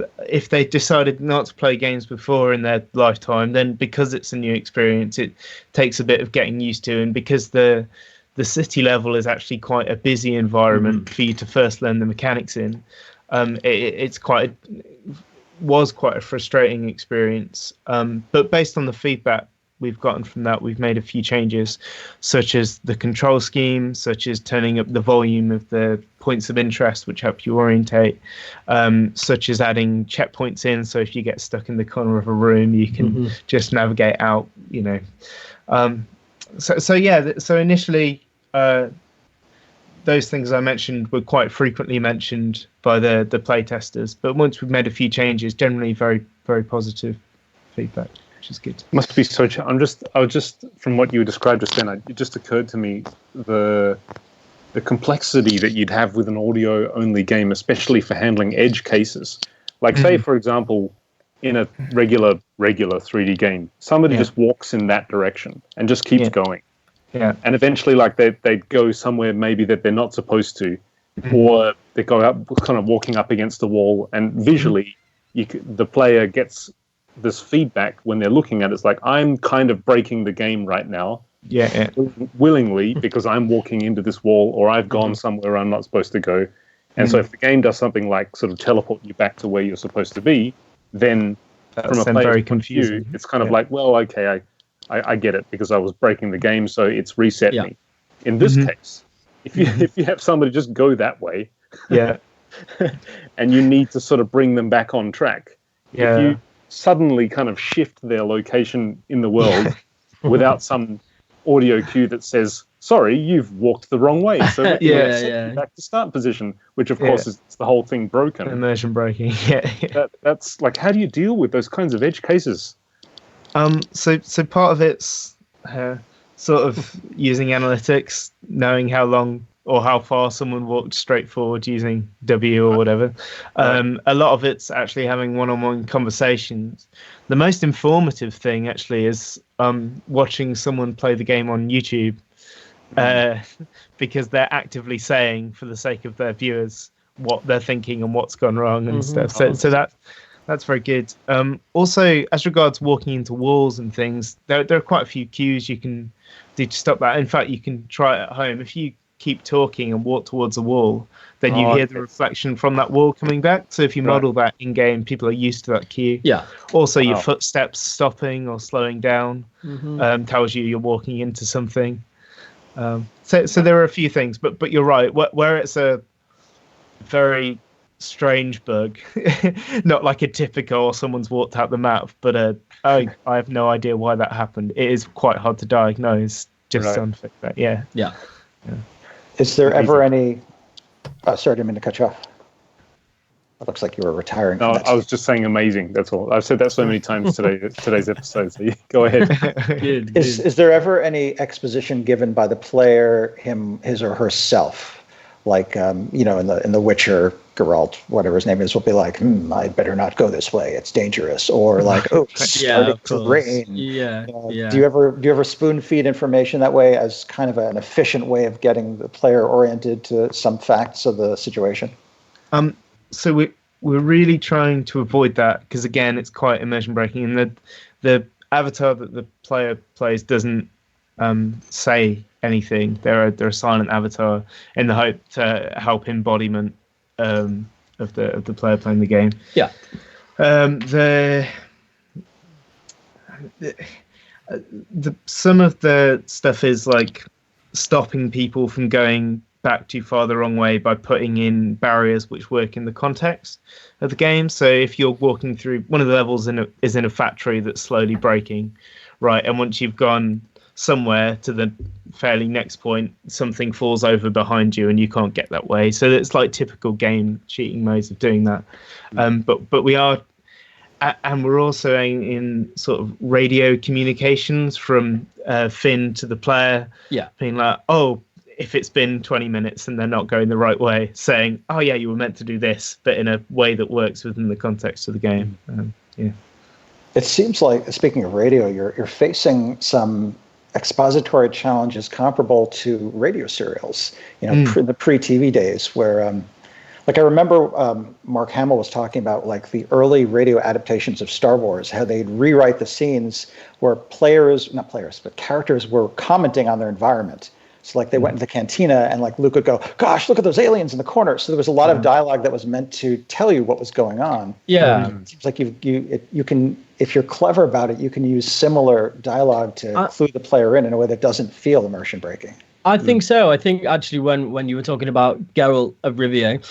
they decided not to play games before in their lifetime, then because it's a new experience, it takes a bit of getting used to. And because the city level is actually quite a busy environment for you to first learn the mechanics in, was quite a frustrating experience. But based on the feedback we've gotten from that, we've made a few changes, such as the control scheme, such as turning up the volume of the points of interest, which help you orientate, such as adding checkpoints in, so if you get stuck in the corner of a room, you can just navigate out, So initially, those things I mentioned were quite frequently mentioned by the playtesters, but once we've made a few changes, generally very, very positive feedback, which is good. Must be so. I was just from what you described just then. It just occurred to me the complexity that you'd have with an audio-only game, especially for handling edge cases. Like, say, for example, in a regular 3D game, somebody just walks in that direction and just keeps going. Yeah. And eventually, like, they go somewhere maybe that they're not supposed to, or they go up, kind of walking up against the wall, and visually, the player gets this feedback when they're looking at it. It's like, I'm kind of breaking the game right now. willingly because I'm walking into this wall or I've gone somewhere I'm not supposed to go. And so if the game does something like sort of teleport you back to where you're supposed to be, then from a player's very point of view, confusing. it's kind of like, well, okay, I get it because I was breaking the game, so it's reset me. In this case, if you have somebody just go that way, and you need to sort of bring them back on track, if you suddenly kind of shift their location in the world without some audio cue that says, sorry, you've walked the wrong way, so back to start position, which of course is the whole thing broken. Immersion breaking. That's like, how do you deal with those kinds of edge cases? So part of it's sort of using analytics, knowing how long or how far someone walked straight forward using W or whatever. A lot of it's actually having one-on-one conversations. The most informative thing actually is watching someone play the game on YouTube, because they're actively saying, for the sake of their viewers, what they're thinking and what's gone wrong and stuff. So that's very good. Also, as regards walking into walls and things, there are quite a few cues you can do to stop that. In fact, you can try it at home. If you keep talking and walk towards a wall, then you hear the reflection from that wall coming back. So if you model that in game, people are used to that cue. Also, your footsteps stopping or slowing down tells you you're walking into something. So there are a few things, but you're right. Where it's a very strange bug, not like a typical or someone's walked out the map, but I have no idea why that happened. It is quite hard to diagnose just on that. Yeah. Is there ever any? Sorry, I didn't mean to cut you off. It looks like you were retiring. No, I was just saying amazing. That's all. I've said that so many times today's episode. So go ahead. Is there ever any exposition given by the player, his or herself? Like, in The Witcher, Geralt, whatever his name is, will be like, I better not go this way. It's dangerous. Or like, it's starting to rain. Do you ever spoon feed information that way as kind of an efficient way of getting the player oriented to some facts of the situation? So we're really trying to avoid that because, again, it's quite immersion breaking. And the avatar that the player plays doesn't say anything. They're a silent avatar in the hope to help embodiment of the player playing the game. Some of the stuff is like stopping people from going back too far the wrong way by putting in barriers which work in the context of the game. So if you're walking through one of the levels is in a factory that's slowly breaking, right? And once you've gone somewhere to the fairly next point, something falls over behind you and you can't get that way. So it's like typical game cheating modes of doing that. But we are, and we're also in sort of radio communications from Finn to the player, being like, if it's been 20 minutes and they're not going the right way, saying, you were meant to do this, but in a way that works within the context of the game. It seems like, speaking of radio, you're facing some expository challenges comparable to radio serials, the pre-TV days, where, I remember Mark Hamill was talking about like the early radio adaptations of Star Wars, how they'd rewrite the scenes where characters were commenting on their environment. So like they went into the cantina and like Luke would go, gosh, look at those aliens in the corner. So there was a lot of dialogue that was meant to tell you what was going on. It seems like you can, if you're clever about it, you can use similar dialogue to clue the player in a way that doesn't feel immersion breaking. I think so. I think actually when you were talking about Geralt of Rivia,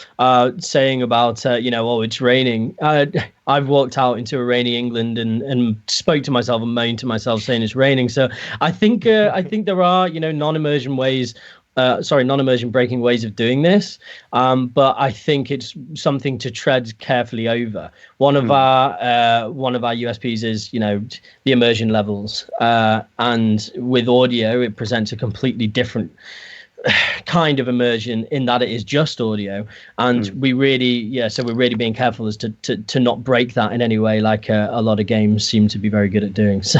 saying about, it's raining, I've walked out into a rainy England and spoke to myself and moaned to myself saying it's raining. So I think there are, non-immersion breaking ways of doing this. But I think it's something to tread carefully over. One of our USPs is, the immersion levels. And with audio, it presents a completely different kind of immersion in that it is just audio. And we're really being careful as to not break that in any way, like a lot of games seem to be very good at doing. So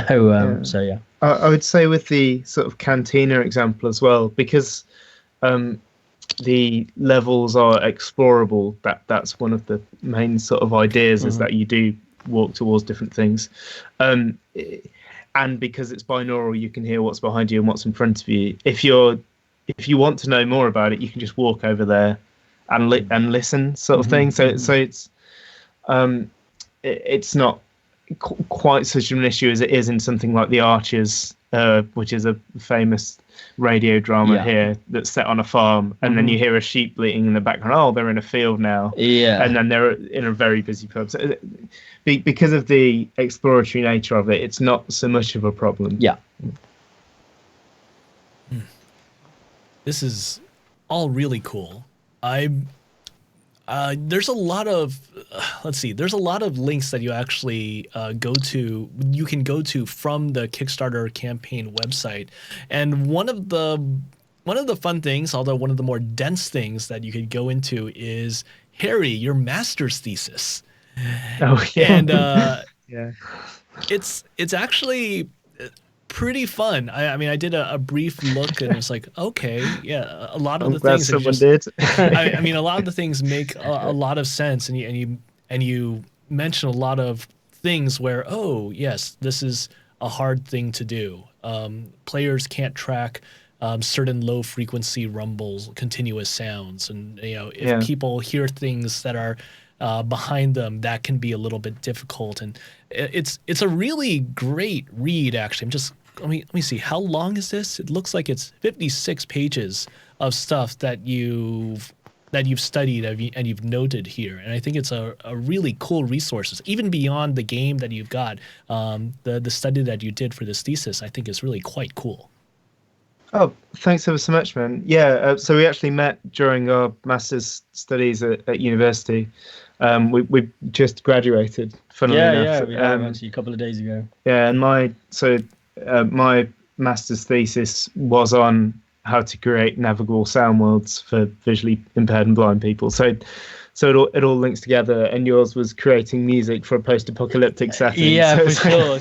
I would say with the sort of cantina example as well, because the levels are explorable, that's one of the main sort of ideas, is that you do walk towards different things. and because it's binaural, you can hear what's behind you and what's in front of you. If you want to know more about it, you can just walk over there and listen, sort of thing. So it's not quite such an issue as it is in something like The Archers, which is a famous radio drama here that's set on a farm, and then you hear a sheep bleating in the background. Oh, they're in a field now. Yeah. And then they're in a very busy pub. So, because of the exploratory nature of it, it's not so much of a problem. Yeah. This is all really cool. There's a lot of there's a lot of links that you actually you can go to from the Kickstarter campaign website, and one of the fun things, although one of the more dense things that you could go into is, Harry, your master's thesis. Oh yeah. And yeah, it's actually pretty fun. I mean, I did a brief look, and it's like, okay, yeah, a lot of the things that someone did. I mean, a lot of the things make a lot of sense, and you mention a lot of things where, oh yes, this is a hard thing to do. Players can't track certain low frequency rumbles, continuous sounds, and if people hear things that are behind them, that can be a little bit difficult. And it's a really great read, actually. Let me see, how long is this? It looks like it's 56 pages of stuff that you've studied and you've noted here, and I think it's a really cool resource, even beyond the game that you've got. The study that you did for this thesis, I think, is really quite cool. Oh, thanks ever so much, man. Yeah, so we actually met during our master's studies at university. We just graduated, funnily enough. We have actually a couple of days ago. Yeah, and my master's thesis was on how to create navigable sound worlds for visually impaired and blind people. So it all links together, and yours was creating music for a post-apocalyptic setting. Yeah, for sure.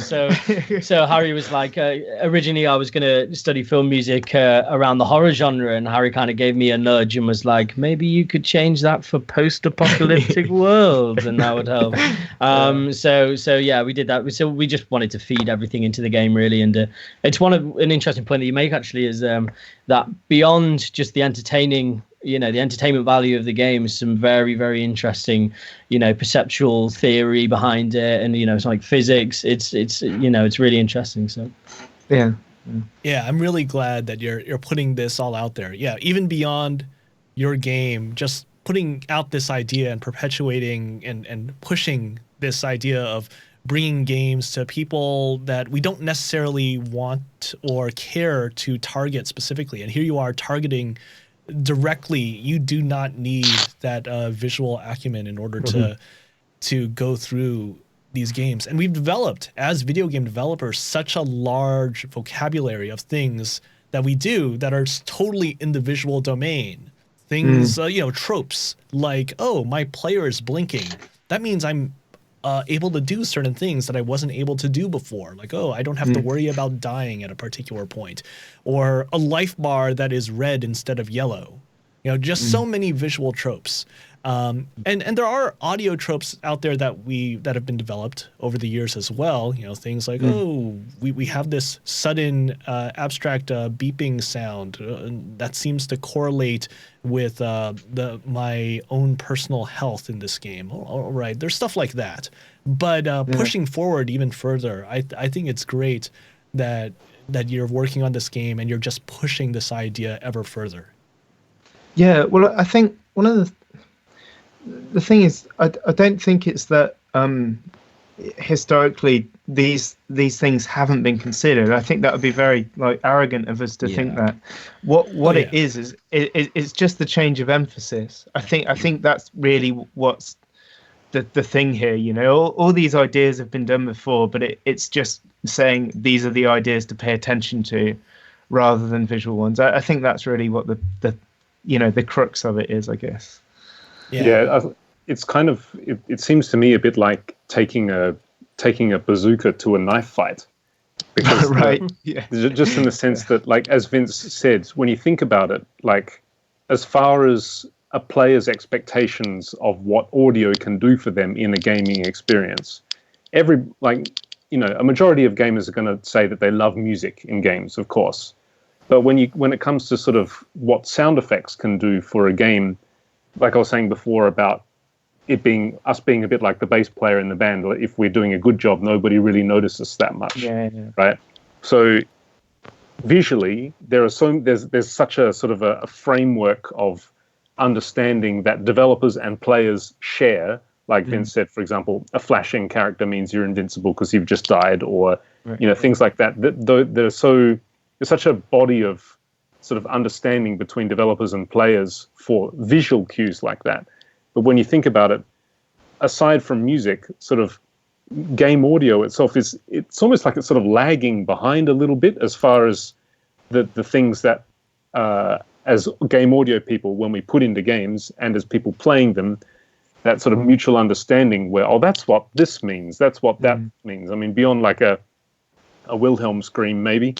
So Harry was like, originally I was going to study film music around the horror genre, and Harry kind of gave me a nudge and was like, maybe you could change that for post-apocalyptic worlds, and that would help. So yeah, we did that. So we just wanted to feed everything into the game, really. And it's an interesting point that you make, actually, is that beyond just the entertainment value of the game is some very, very interesting, perceptual theory behind it, and it's like physics. It's really interesting. So yeah, I'm really glad that you're putting this all out there. Yeah, even beyond your game, just putting out this idea and perpetuating and pushing this idea of bringing games to people that we don't necessarily want or care to target specifically. And here you are targeting directly. You do not need that visual acumen in order to go through these games. And we've developed, as video game developers, such a large vocabulary of things that we do that are totally in the visual domain. Things, tropes like, oh, my player is blinking. That means I'm able to do certain things that I wasn't able to do before. Like, oh, I don't have to worry about dying at a particular point. Or a life bar that is red instead of yellow. Just so many visual tropes. And there are audio tropes out there that have been developed over the years as well. Things like, oh, we have this sudden abstract beeping sound that seems to correlate with my own personal health in this game. All right, there's stuff like that. But pushing forward even further, I think it's great that you're working on this game and you're just pushing this idea ever further. Yeah, well, I think one of the thing is, I don't think it's that historically these things haven't been considered. I think that would be very arrogant of us to think that. What it is it's just the change of emphasis. I think that's really what's the thing here. All these ideas have been done before, but it's just saying these are the ideas to pay attention to, rather than visual ones. I think that's really what the crux of it is, I guess. Yeah, it's kind of, it seems to me a bit like taking a bazooka to a knife fight, because just in the sense that, like, as Vince said, when you think about it, like, as far as a player's expectations of what audio can do for them in a gaming experience, a majority of gamers are going to say that they love music in games, of course. But when it comes to sort of what sound effects can do for a game, like I was saying before about it being us being a bit like the bass player in the band, if we're doing a good job, nobody really notices that much, right? So visually, there's such a sort of a framework of understanding that developers and players share. Like Vince said, for example, a flashing character means you're invincible because you've just died, or things like that. There's such a body of sort of understanding between developers and players for visual cues like that. But when you think about it, aside from music, sort of game audio itself it's almost like it's sort of lagging behind a little bit as far as the things that as game audio people, when we put into games and as people playing them, that sort of mutual understanding where, oh, that's what this means, that's what that means. I mean, beyond like a Wilhelm scream, maybe.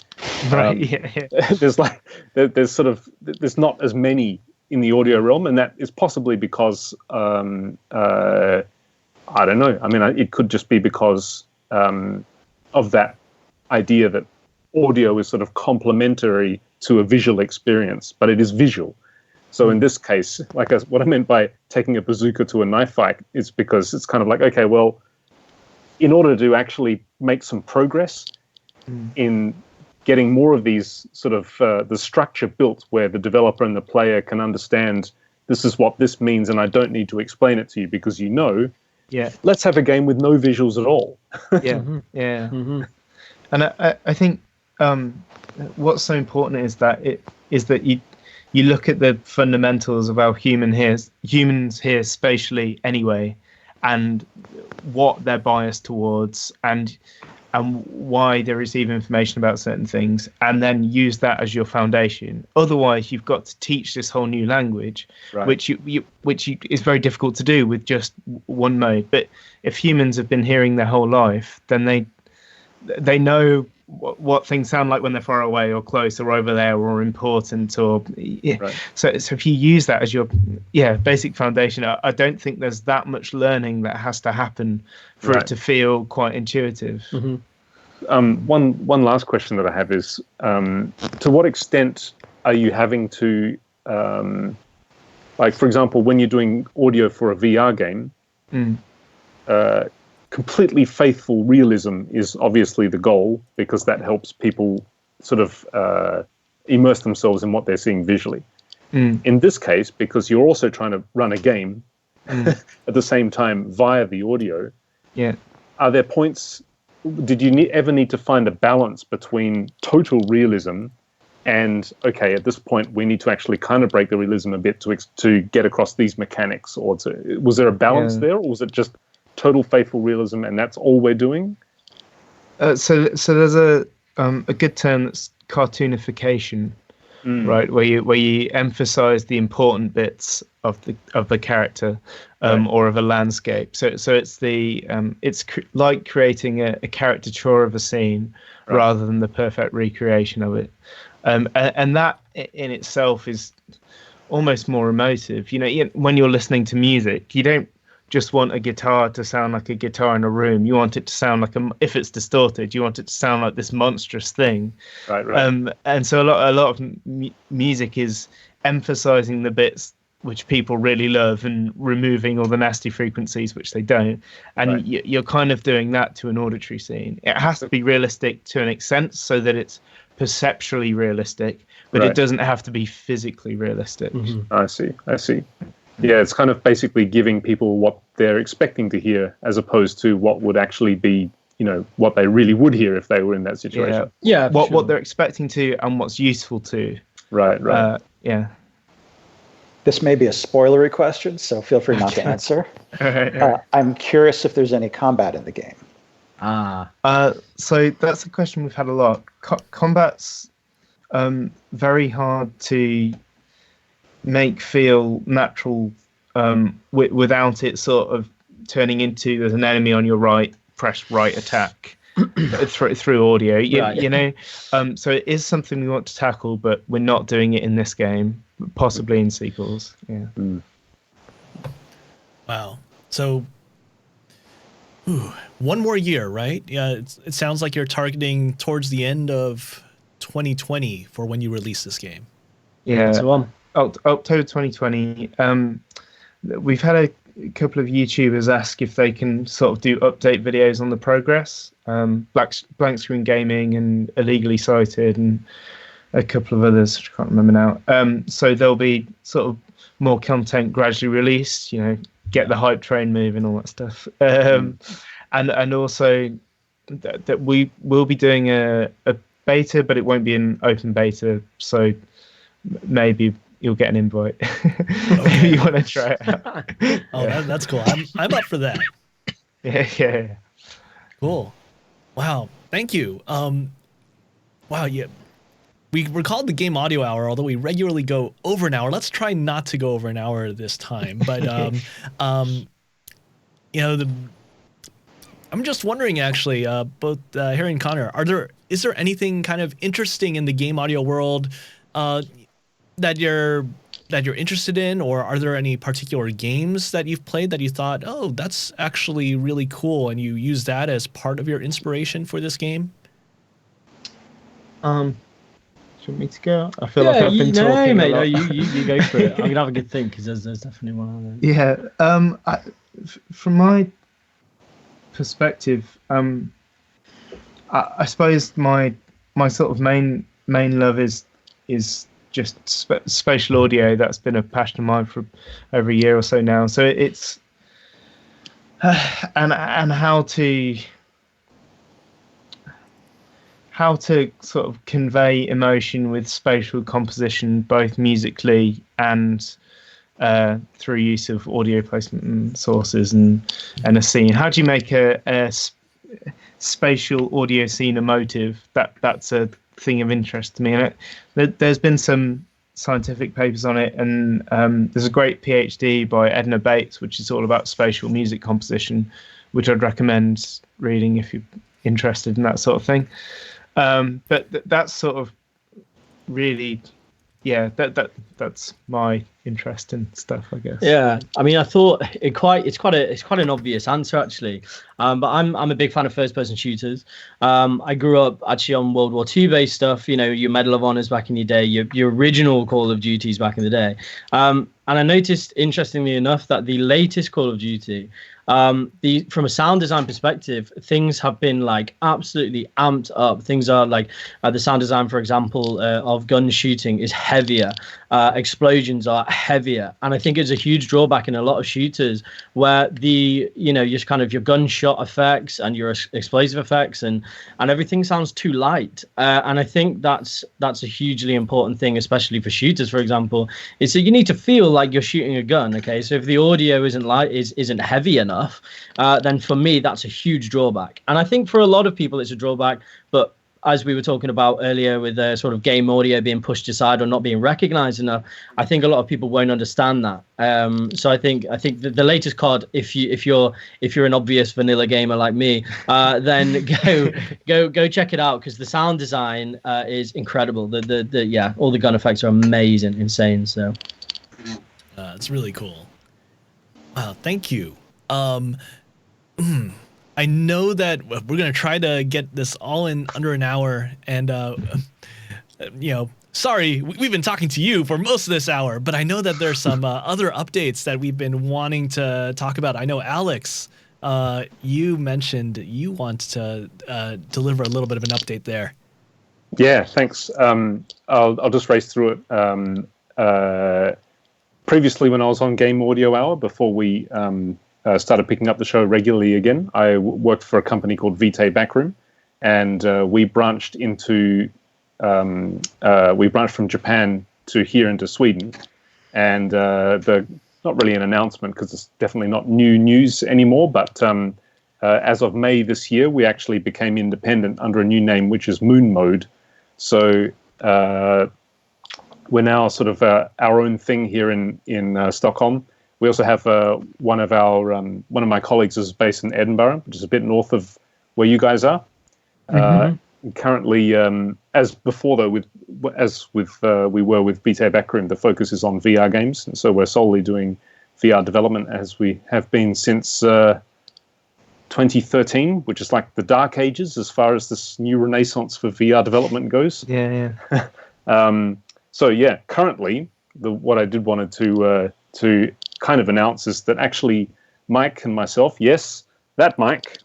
There's not as many in the audio realm, and that is possibly because I don't know. I mean, it could just be because of that idea that audio is sort of complementary to a visual experience, but it is visual. So in this case, what I meant by taking a bazooka to a knife fight is because it's kind of like, okay, well, in order to actually make some progress in getting more of these sort of the structure built where the developer and the player can understand this is what this means and I don't need to explain it to you because you know, let's have a game with no visuals at all. And I think what's so important is that you look at the fundamentals of how humans hear spatially anyway, and what they're biased towards, and why they receive information about certain things, and then use that as your foundation. Otherwise, you've got to teach this whole new language, which is very difficult to do with just one mode. But if humans have been hearing their whole life, then they know what things sound like when they're far away or close or over there or important or so if you use that as your basic foundation, I don't think there's that much learning that has to happen for it to feel quite intuitive. One last question that I have is to what extent are you having to like, for example, when you're doing audio for a VR game, completely faithful realism is obviously the goal because that helps people sort of immerse themselves in what they're seeing visually. In this case, because you're also trying to run a game at the same time via the audio, are there points, did you ever need to find a balance between total realism and, okay, at this point we need to actually kind of break the realism a bit to get across these mechanics? Or was there a balance there, or was it just total faithful realism and that's all we're doing? So there's a good term that's cartoonification, right, where you emphasize the important bits of the character or of a landscape. So it's like creating a caricature of a scene rather than the perfect recreation of it, and that in itself is almost more emotive. When you're listening to music, you don't just want a guitar to sound like a guitar in a room. You want it to sound like if it's distorted, you want it to sound like this monstrous thing. And so a lot of music is emphasizing the bits which people really love and removing all the nasty frequencies which they don't. And you're kind of doing that to an auditory scene. It has to be realistic to an extent so that it's perceptually realistic, but it doesn't have to be physically realistic. I see. Yeah, it's kind of basically giving people what they're expecting to hear as opposed to what would actually be, what they really would hear if they were in that situation. What they're expecting to and what's useful to. Right. This may be a spoilery question, so feel free not to answer. I'm curious if there's any combat in the game. So that's a question we've had a lot. Combat's very hard to make feel natural without it sort of turning into there's an enemy on your right, press right attack through audio. So it is something we want to tackle, but we're not doing it in this game, possibly in sequels. Wow. So One more year, right? Yeah, it sounds like you're targeting towards the end of 2020 for when you release this game. Yeah, That's the one. October 2020. We've had a couple of YouTubers ask if they can sort of do update videos on the progress. Blank Screen Gaming and Illegally Cited and a couple of others, which I can't remember now. So there'll be sort of more content gradually released, get the hype train moving, all that stuff. And also that we will be doing a beta, but it won't be an open beta. So maybe you'll get an invite if you want to try it out. Oh, that's cool. I'm up for that. Yeah. Cool. Wow. Thank you. Wow. Yeah. We're called the Game Audio Hour, although we regularly go over an hour. Let's try not to go over an hour this time. But I'm just wondering, actually, both Harry and Connor, is there anything kind of interesting in the game audio world that you're interested in, or are there any particular games that you've played that you thought, oh, that's actually really cool, and you use that as part of your inspiration for this game? Do you want me to go? I feel like I've been talking mate, a lot. no, you go for it. I'm gonna have a good think because there's definitely one on there. Yeah. From my perspective, I suppose my sort of main love is just spatial audio. That's been a passion of mine for over a year or so now. So it's and how to sort of convey emotion with spatial composition, both musically and through use of audio placement and sources and a scene. How do you make a spatial audio scene emotive? That's a thing of interest to me. And there's been some scientific papers on it, and there's a great PhD by Edna Bates, which is all about spatial music composition, which I'd recommend reading if you're interested in that sort of thing. But that's sort of really, yeah, that's my interest in stuff, I guess. Yeah, I mean, I thought it's quite an obvious answer, actually. But I'm a big fan of first-person shooters. I grew up actually on World War II based stuff. Your Medal of Honors back in your day, your original Call of Duties back in the day. And I noticed, interestingly enough, that the latest Call of Duty, from a sound design perspective, things have been like absolutely amped up. Things are like the sound design, for example, of gun shooting is heavier. Explosions are heavier, and I think it's a huge drawback in a lot of shooters where just kind of your gunshot effects and your explosive effects and everything sounds too light. And I think that's a hugely important thing, especially for shooters, for example, is that you need to feel like you're shooting a gun. Okay, so if the audio isn't heavy enough, then for me that's a huge drawback. And I think for a lot of people it's a drawback, but as we were talking about earlier with sort of game audio being pushed aside or not being recognized enough, I think a lot of people won't understand that. So I think the latest COD, if you're an obvious vanilla gamer like me, then go check it out, because the sound design is incredible. All the gun effects are amazing, insane. So it's really cool. Wow, thank you. I know that we're going to try to get this all in under an hour, and sorry, we've been talking to you for most of this hour, but I know that there's some other updates that we've been wanting to talk about. I know, Alex, you mentioned you want to deliver a little bit of an update there. Yeah, thanks. I'll just race through it. Previously, when I was on Game Audio Hour, before we started picking up the show regularly again, I worked for a company called Vitae Backroom, and we branched from Japan to here into Sweden. And not really an announcement, because it's definitely not new news anymore, but as of May this year, we actually became independent under a new name, which is Moon Mode. So we're now sort of our own thing here in Stockholm. We also have one of my colleagues is based in Edinburgh, which is a bit north of where you guys are. Currently, as before though, we were with Vitae Backroom, the focus is on VR games, and so we're solely doing VR development, as we have been since 2013, which is like the dark ages as far as this new renaissance for VR development goes. Yeah. So yeah, currently, what I did wanted to kind of announce is that actually Mike and myself, yes, that Mike,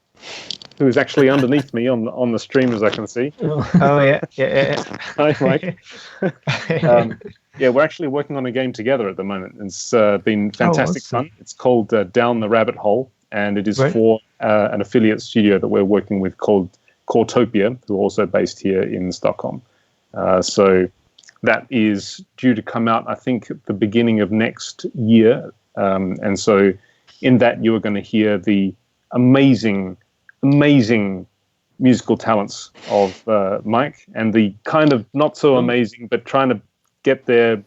who is actually underneath me on the stream, as I can see. Oh yeah. Hi, Mike. Yeah, we're actually working on a game together at the moment. It's been fantastic fun. It's called Down the Rabbit Hole, and it is for an affiliate studio that we're working with called Cortopia, who are also based here in Stockholm. So that is due to come out, I think, at the beginning of next year. And so in that, you are going to hear the amazing musical talents of Mike, and the kind of not so amazing, but trying to get there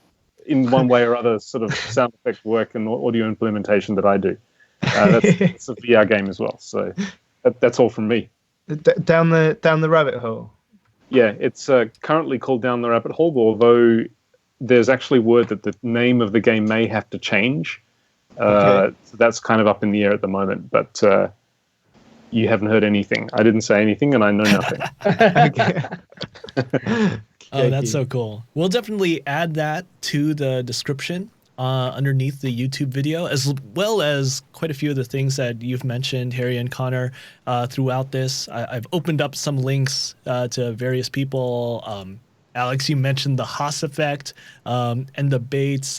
in one way or other sort of sound effect work and audio implementation that I do. That's a VR game as well. So that's all from me. Down the rabbit hole. Yeah, it's currently called Down the Rabbit Hole, although there's actually word that the name of the game may have to change. So that's kind of up in the air at the moment, but you haven't heard anything. I didn't say anything, and I know nothing. Oh, that's so cool. We'll definitely add that to the description underneath the YouTube video, as well as quite a few of the things that you've mentioned, Harry and Connor, throughout this. I've opened up some links to various people. Alex, you mentioned the Haas effect and the Bates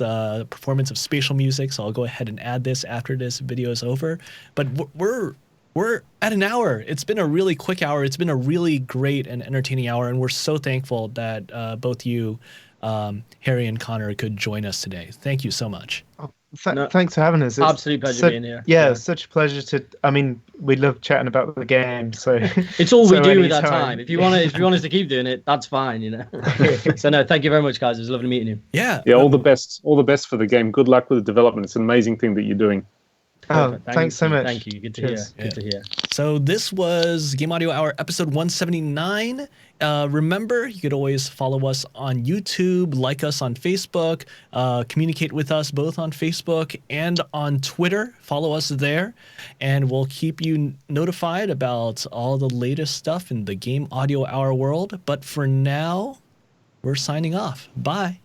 performance of spatial music, so I'll go ahead and add this after this video is over. But we're at an hour. It's been a really quick hour. It's been a really great and entertaining hour, and we're so thankful that both you, Harry and Connor, could join us today. Thank you so much. Thanks for having us. It's absolute pleasure being here. Yeah, it's such a pleasure to. I mean, we love chatting about the game. So it's all we do with that time. If you want us to keep doing it, that's fine. You know. So no, thank you very much, guys. It was lovely meeting you. Yeah. All the best. All the best for the game. Good luck with the development. It's an amazing thing that you're doing. Oh, thanks so much. Thank you. Good to hear. Good to hear. So this was Game Audio Hour episode 179. Remember, you could always follow us on YouTube, like us on Facebook, communicate with us both on Facebook and on Twitter. Follow us there, and we'll keep you notified about all the latest stuff in the Game Audio Hour world. But for now, we're signing off. Bye.